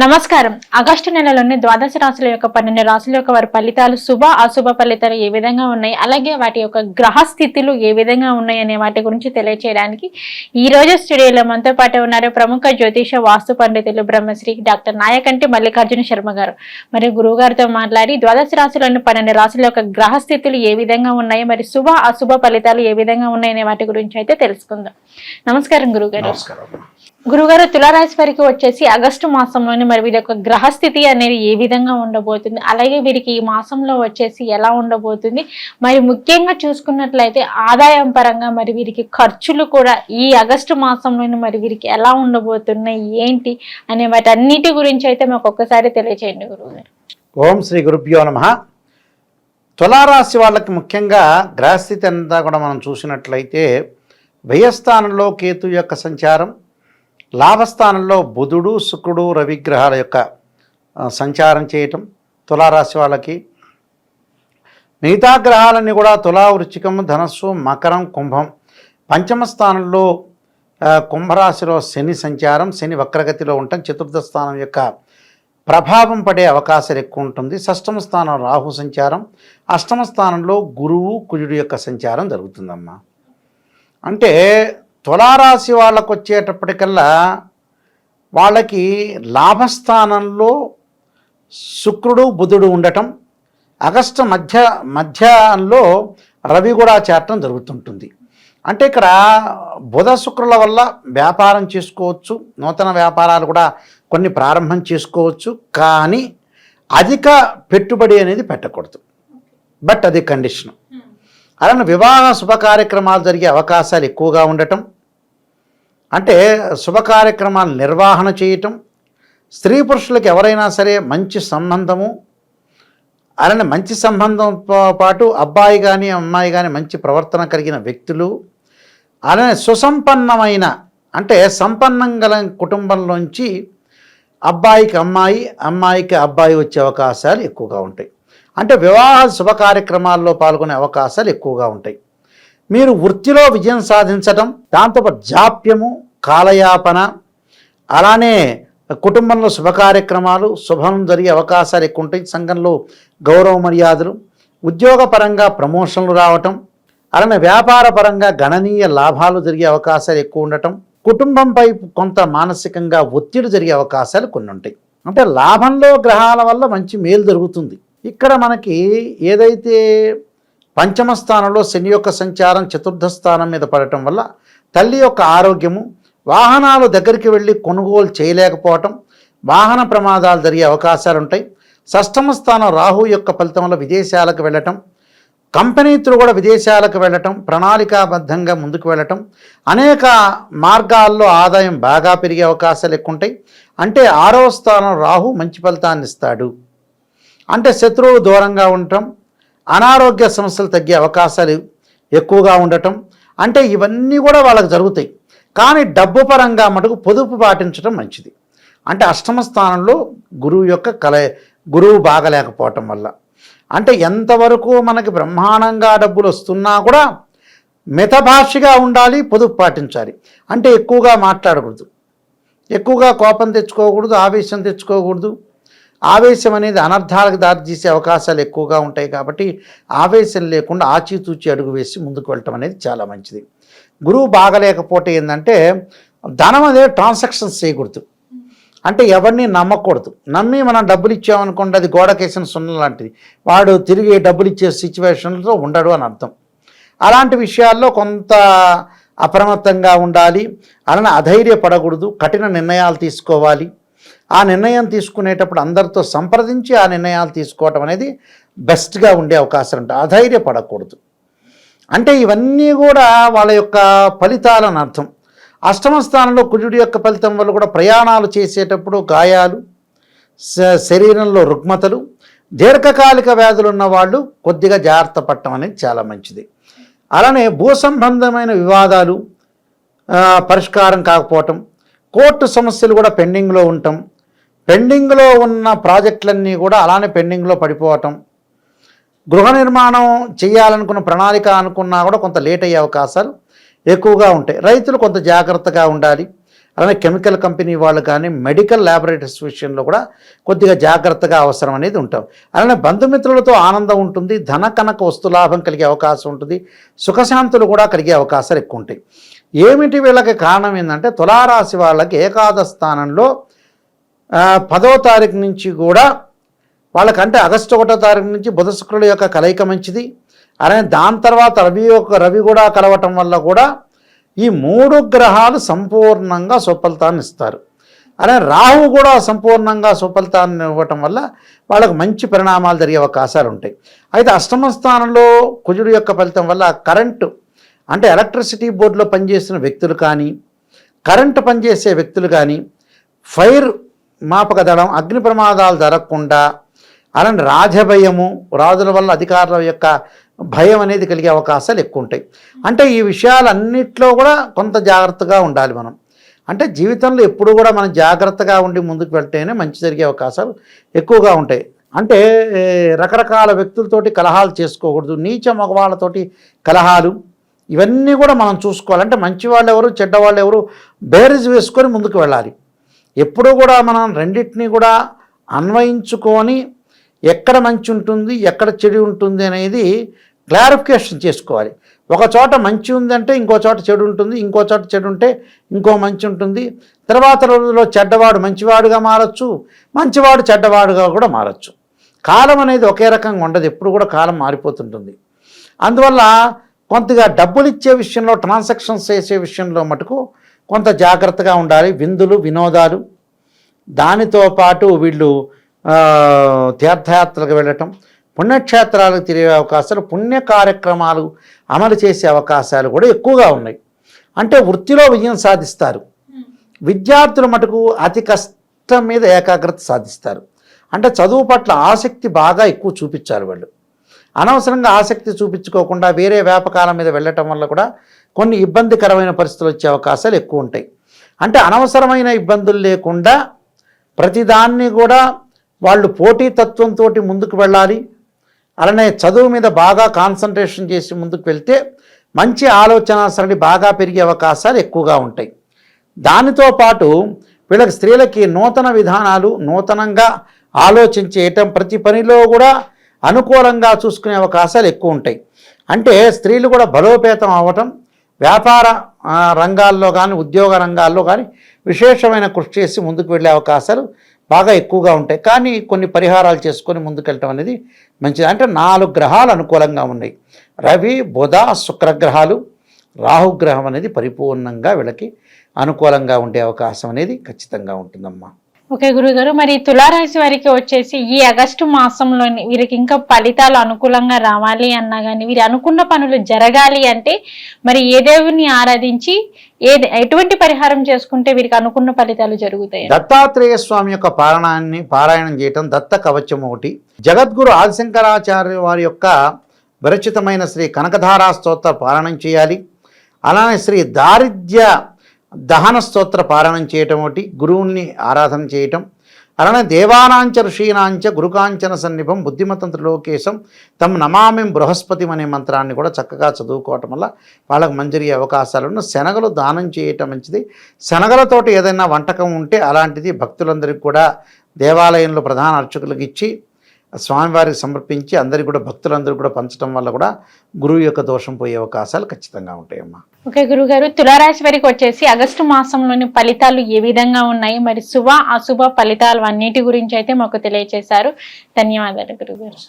నమస్కారం. ఆగస్టు నెలలోని ద్వాదశ రాశుల యొక్క 12 రాశుల యొక్క వారి ఫలితాలు శుభ అశుభ ఫలితాలు ఏ విధంగా ఉన్నాయి, అలాగే వాటి యొక్క గ్రహ స్థితులు ఏ విధంగా ఉన్నాయి అనే వాటి గురించి తెలియచేయడానికి ఈ రోజు స్టూడియోలో మనతో పాటు ఉన్నారు ప్రముఖ జ్యోతిష వాస్తు పండితులు బ్రహ్మశ్రీ డాక్టర్ నాయకంటి మల్లికార్జున శర్మ గారు. మరి గురువు గారితో మాట్లాడి ద్వాదశ రాశులను 12 రాశుల యొక్క గ్రహ స్థితులు ఏ విధంగా ఉన్నాయి, మరి శుభ అశుభ ఫలితాలు ఏ విధంగా ఉన్నాయి అనే వాటి గురించి అయితే తెలుసుకుందాం. నమస్కారం గురుగారు. గురుగారు, తులారాశి వారికి వచ్చేసి ఆగస్టు మాసంలోని మరి వీరి యొక్క గ్రహస్థితి అనేది ఏ విధంగా ఉండబోతుంది, అలాగే వీరికి ఈ మాసంలో వచ్చేసి ఎలా ఉండబోతుంది, మరి ముఖ్యంగా చూసుకున్నట్లయితే ఆదాయం పరంగా మరి వీరికి ఖర్చులు కూడా ఈ ఆగస్టు మాసంలోని మరి వీరికి ఎలా ఉండబోతున్నాయి ఏంటి అనే వాటి అన్నిటి గురించి అయితే మాకు ఒక్కసారి తెలియచేయండి గురువుగారు. ఓం శ్రీ గురుభ్యో నమః. తులారాశి వాళ్ళకి ముఖ్యంగా గ్రహస్థితి అంతా కూడా మనం చూసినట్లయితే వ్యయస్థానంలో కేతు యొక్క సంచారం, లాభస్థానంలో బుధుడు శుక్రుడు రవిగ్రహాల యొక్క సంచారం చేయటం తులారాశి వాళ్ళకి. మిగతా గ్రహాలన్నీ కూడా తులా, వృశ్చికం, ధనస్సు, మకరం, కుంభం. పంచమ స్థానంలో కుంభరాశిలో శని సంచారం, శని వక్రగతిలో ఉండటం చతుర్థ స్థానం యొక్క ప్రభావం పడే అవకాశాలు ఎక్కువ ఉంటుంది. షష్టమ స్థానం రాహు సంచారం, అష్టమ స్థానంలో గురువు కుజుడు యొక్క సంచారం జరుగుతుందమ్మా. అంటే తులారాశి వాళ్ళకు వచ్చేటప్పటికల్లా వాళ్ళకి లాభస్థానంలో శుక్రుడు బుధుడు ఉండటం, ఆగస్టు మధ్యలో రవి కూడా చేరటం జరుగుతుంటుంది. అంటే ఇక్కడ బుధ శుక్రుల వల్ల వ్యాపారం చేసుకోవచ్చు, నూతన వ్యాపారాలు కూడా కొన్ని ప్రారంభం చేసుకోవచ్చు, కానీ అధిక పెట్టుబడి అనేది పెట్టకూడదు. బట్ అది కండిషన్. అలానే వివాహ శుభ కార్యక్రమాలు జరిగే అవకాశాలు ఎక్కువగా ఉండటం, అంటే శుభ కార్యక్రమాలు నిర్వహణ చేయటం, స్త్రీ పురుషులకు ఎవరైనా సరే మంచి సంబంధము, అలానే మంచి సంబంధంతో పాటు అబ్బాయి కానీ అమ్మాయి కానీ మంచి ప్రవర్తన కలిగిన వ్యక్తులు, అలానే సుసంపన్నమైన అంటే సంపన్నం గల కుటుంబంలోంచి అబ్బాయికి అమ్మాయి, అమ్మాయికి అబ్బాయి వచ్చే అవకాశాలు ఎక్కువగా ఉంటాయి. అంటే వివాహ శుభ కార్యక్రమాల్లో పాల్గొనే అవకాశాలు ఎక్కువగా ఉంటాయి. మీరు వృత్తిలో విజయం సాధించటం, దాంతోపాటు జాప్యము, కాలయాపన, అలానే కుటుంబంలో శుభ కార్యక్రమాలు శుభం జరిగే అవకాశాలు ఎక్కువ ఉంటాయి. సంఘంలో గౌరవ మర్యాదలు, ఉద్యోగపరంగా ప్రమోషన్లు రావటం, అలానే వ్యాపార పరంగా గణనీయ లాభాలు జరిగే అవకాశాలు ఎక్కువ ఉండటం, కుటుంబంపై కొంత మానసికంగా ఒత్తిడి జరిగే అవకాశాలు కొన్ని ఉంటాయి. అంటే లాభంలో గ్రహాల వల్ల మంచి మేలు జరుగుతుంది. ఇక్కడ మనకి ఏదైతే పంచమ స్థానంలో శని యొక్క సంచారం చతుర్థ స్థానం మీద పడటం వల్ల తల్లి యొక్క ఆరోగ్యము, వాహనాలు దగ్గరికి వెళ్ళి కొనుగోలు చేయలేకపోవటం, వాహన ప్రమాదాలు జరిగే అవకాశాలు ఉంటాయి. షష్టమ స్థానం రాహు యొక్క ఫలితం వల్ల విదేశాలకు వెళ్ళటం, కంపెనీతులు కూడా విదేశాలకు వెళ్ళటం, ప్రణాళికాబద్ధంగా ముందుకు వెళ్ళటం, అనేక మార్గాల్లో ఆదాయం బాగా పెరిగే అవకాశాలు ఎక్కువ ఉంటాయి. అంటే 6వ స్థానం రాహు మంచి ఫలితాన్ని ఇస్తాడు. అంటే శత్రువులు దూరంగా ఉండటం, అనారోగ్య సమస్యలు తగ్గే అవకాశాలు ఎక్కువగా ఉండటం, అంటే ఇవన్నీ కూడా వాళ్ళకి జరుగుతాయి. కానీ డబ్బు పరంగా మటుకు పొదుపు పాటించడం మంచిది. అంటే అష్టమ స్థానంలో గురువు బాగలేకపోవటం వల్ల, అంటే ఎంతవరకు మనకి బ్రహ్మాండంగా డబ్బులు వస్తున్నా కూడా మితభాషిగా ఉండాలి, పొదుపు పాటించాలి. అంటే ఎక్కువగా మాట్లాడకూడదు, ఎక్కువగా కోపం తెచ్చుకోకూడదు, ఆవేశం తెచ్చుకోకూడదు. ఆవేశం అనేది అనర్థాలకు దారితీసే అవకాశాలు ఎక్కువగా ఉంటాయి. కాబట్టి ఆవేశం లేకుండా ఆచితూచి అడుగు వేసి ముందుకు వెళ్ళటం అనేది చాలా మంచిది. గురువు బాగలేకపోతే ఏంటంటే ధనం అనేది ట్రాన్సాక్షన్స్ చేయకూడదు. అంటే ఎవరిని నమ్మకూడదు. నమ్మి మనం డబ్బులు ఇచ్చామనుకోండి, అది గోడకేసిన సున్నం లాంటిది. వాడు తిరిగి డబ్బులు ఇచ్చే సిచ్యువేషన్లో ఉండడు అని అర్థం. అలాంటి విషయాల్లో కొంత అప్రమత్తంగా ఉండాలి. అలానే అధైర్యపడకూడదు, కఠిన నిర్ణయాలు తీసుకోవాలి. ఆ నిర్ణయం తీసుకునేటప్పుడు అందరితో సంప్రదించి ఆ నిర్ణయాలు తీసుకోవటం అనేది బెస్ట్గా ఉండే అవకాశం ఉంటుంది. అధైర్యపడకూడదు. అంటే ఇవన్నీ కూడా వాళ్ళ యొక్క ఫలితాలని అర్థం. అష్టమ స్థానంలో కుజుడి యొక్క ఫలితం వల్ల కూడా ప్రయాణాలు చేసేటప్పుడు గాయాలు, శరీరంలో రుగ్మతలు, దీర్ఘకాలిక వ్యాధులు ఉన్న వాళ్ళు కొద్దిగా జాగ్రత్త పడటం అనేది చాలా మంచిది. అలానే భూ సంబంధమైన వివాదాలు పరిష్కారం కాకపోవటం, కోర్టు సమస్యలు కూడా పెండింగ్లో ఉండటం, పెండింగ్లో ఉన్న ప్రాజెక్టులన్నీ కూడా అలానే పెండింగ్లో పడిపోవటం, గృహ నిర్మాణం చేయాలనుకున్న ప్రణాళిక అనుకున్నా కూడా కొంత లేట్ అయ్యే అవకాశాలు ఎక్కువగా ఉంటాయి. రైతులు కొంత జాగ్రత్తగా ఉండాలి. అలానే కెమికల్ కంపెనీ వాళ్ళు కానీ మెడికల్ ల్యాబొరేటరీస్ విషయంలో కూడా కొద్దిగా జాగ్రత్తగా అవసరం అనేది ఉంటాం. అలానే బంధుమిత్రులతో ఆనందం ఉంటుంది, ధన కనక వస్తులాభం కలిగే అవకాశం ఉంటుంది, సుఖశాంతులు కూడా కలిగే అవకాశాలు ఎక్కువ ఉంటాయి. ఏమిటి వీళ్ళకి కారణం ఏంటంటే తులారాశి వాళ్ళకి ఏకాదశ స్థానంలో 10వ తారీఖు నుంచి కూడా వాళ్ళకంటే ఆగస్టు 1వ తారీఖు నుంచి బుధ శుక్రుల యొక్క కలయిక మంచిది. అలానే దాని తర్వాత రవి కూడా కలవటం వల్ల కూడా ఈ 3 గ్రహాలు సంపూర్ణంగా సుఫలితాన్ని ఇస్తారు. అలానే రాహు కూడా సంపూర్ణంగా సుఫలితాన్ని ఇవ్వటం వల్ల వాళ్ళకు మంచి పరిణామాలు జరిగే అవకాశాలు ఉంటాయి. అయితే అష్టమ స్థానంలో కుజుడు యొక్క ఫలితం వల్ల కరెంటు అంటే ఎలక్ట్రిసిటీ బోర్డులో పనిచేసిన వ్యక్తులు కానీ, కరెంటు పనిచేసే వ్యక్తులు కానీ, ఫైర్ మాపక దళం, అగ్ని ప్రమాదాలు జరగకుండా, అలాంటి రాజభయము, రాజుల వల్ల అధికారుల యొక్క భయం అనేది కలిగే అవకాశాలు ఎక్కువ ఉంటాయి. అంటే ఈ విషయాలన్నిట్లో కూడా కొంత జాగ్రత్తగా ఉండాలి మనం. అంటే జీవితంలో ఎప్పుడు కూడా మనం జాగ్రత్తగా ఉండి ముందుకు వెళ్తేనే మంచి జరిగే అవకాశాలు ఎక్కువగా ఉంటాయి. అంటే రకరకాల వ్యక్తులతోటి కలహాలు చేసుకోకూడదు, నీచ మగవాళ్ళతోటి కలహాలు ఇవన్నీ కూడా మనం చూసుకోవాలి. అంటే మంచి వాళ్ళు ఎవరు, చెడ్డవాళ్ళు ఎవరు బేరీజ్ వేసుకొని ముందుకు వెళ్ళాలి. ఎప్పుడూ కూడా మనం రెండింటినీ కూడా అన్వయించుకొని ఎక్కడ మంచి ఉంటుంది, ఎక్కడ చెడు ఉంటుంది అనేది క్లారిఫికేషన్ చేసుకోవాలి. ఒక చోట మంచి ఉందంటే ఇంకో చోట చెడు ఉంటుంది, ఇంకో చోట చెడు ఉంటే ఇంకో మంచి ఉంటుంది. తర్వాత రోజుల్లో చెడ్డవాడు మంచివాడుగా మారచ్చు, మంచివాడు చెడ్డవాడుగా కూడా మారచ్చు. కాలం అనేది ఒకే రకంగా ఉండదు, ఎప్పుడు కూడా కాలం మారిపోతుంటుంది. అందువల్ల కొంతగా డబ్బులు ఇచ్చే విషయంలో, ట్రాన్సాక్షన్స్ చేసే విషయంలో మటుకు కొంత జాగ్రత్తగా ఉండాలి. విందులు, వినోదాలు, దానితో పాటు వీళ్ళు తీర్థయాత్రలకు వెళ్ళటం, పుణ్యక్షేత్రాలకు తిరిగే అవకాశాలు, పుణ్య కార్యక్రమాలు అమలు చేసే అవకాశాలు కూడా ఎక్కువగా ఉన్నాయి. అంటే వృత్తిలో విజయం సాధిస్తారు. విద్యార్థుల మటుకు అతి కష్టం మీద ఏకాగ్రత సాధిస్తారు. అంటే చదువు పట్ల ఆసక్తి బాగా ఎక్కువ చూపించాలి వాళ్ళు. అనవసరంగా ఆసక్తి చూపించుకోకుండా వేరే వ్యాపకాల మీద వెళ్ళటం వల్ల కూడా కొన్ని ఇబ్బందికరమైన పరిస్థితులు వచ్చే అవకాశాలు ఎక్కువ ఉంటాయి. అంటే అనవసరమైన ఇబ్బందులు లేకుండా ప్రతిదాన్ని కూడా వాళ్ళు పోటీతత్వంతో ముందుకు వెళ్ళాలి. అలానే చదువు మీద బాగా కాన్సన్ట్రేషన్ చేసి ముందుకు వెళ్తే మంచి ఆలోచన సరళి బాగా పెరిగే అవకాశాలు ఎక్కువగా ఉంటాయి. దానితో పాటు వీళ్ళకి స్త్రీలకి నూతన విధానాలు, నూతనంగా ఆలోచించేయటం, ప్రతి పనిలో కూడా అనుకూలంగా చూసుకునే అవకాశాలు ఎక్కువ ఉంటాయి. అంటే స్త్రీలు కూడా బలోపేతం అవ్వటం, వ్యాపార రంగాల్లో కానీ, ఉద్యోగ రంగాల్లో కానీ విశేషమైన కృషి చేసి ముందుకు వెళ్ళే అవకాశాలు బాగా ఎక్కువగా ఉంటాయి. కానీ కొన్ని పరిహారాలు చేసుకొని ముందుకెళ్ళటం అనేది మంచిది. అంటే 4 గ్రహాలు అనుకూలంగా ఉన్నాయి. రవి, బుధ, శుక్రగ్రహాలు, రాహుగ్రహం అనేది పరిపూర్ణంగా వీళ్ళకి అనుకూలంగా ఉండే అవకాశం అనేది ఖచ్చితంగా ఉంటుందమ్మా. ఓకే గురుగారు, మరి తులారాశి వారికి వచ్చేసి ఈ ఆగస్టు మాసంలోని వీరికి ఇంకా ఫలితాలు అనుకూలంగా రావాలి అన్నా కానీ, వీరు అనుకున్న పనులు జరగాలి అంటే మరి ఏ దేవుని ఆరాధించి ఎటువంటి పరిహారం చేసుకుంటే వీరికి అనుకున్న ఫలితాలు జరుగుతాయి? దత్తాత్రేయ స్వామి యొక్క పారాయణం చేయటం, దత్త కవచం ఒకటి, జగద్గురు ఆదిశంకరాచార్య వారి యొక్క విరచితమైన శ్రీ కనకధారా స్తోత్ర పారాయణం చేయాలి. అలానే శ్రీ దారిద్ర్య దహన స్తోత్ర పారాయణం చేయటం ఒకటి, గురువుని ఆరాధన చేయటం. అలానే దేవానాంచ ఋషీనాంచ గురుకాంచన సన్నిభం బుద్ధిమతంత్ర లోకేశం తమ్ నమామిం బృహస్పతి అనే మంత్రాన్ని కూడా చక్కగా చదువుకోవటం వల్ల వాళ్ళకు మంచి అవకాశాలను. శనగలు దానం చేయటం మంచిది. శనగలతోటి ఏదైనా వంటకం ఉంటే అలాంటిది భక్తులందరికీ కూడా దేవాలయంలో ప్రధాన అర్చకులకు ఇచ్చి స్వామివారికి సమర్పించి అందరికీ కూడా భక్తులందరూ కూడా పంచడం వల్ల కూడా గురువు యొక్క దోషం పోయే అవకాశాలు ఖచ్చితంగా ఉంటాయమ్మా. ఓకే గురుగారు, తులారాశి వారికి వచ్చేసి ఆగస్టు మాసంలోని ఫలితాలు ఏ విధంగా ఉన్నాయి, మరి శుభ అశుభ ఫలితాలు అన్నిటి గురించి అయితే మాకు తెలియజేశారు. ధన్యవాదాలు గురుగారు.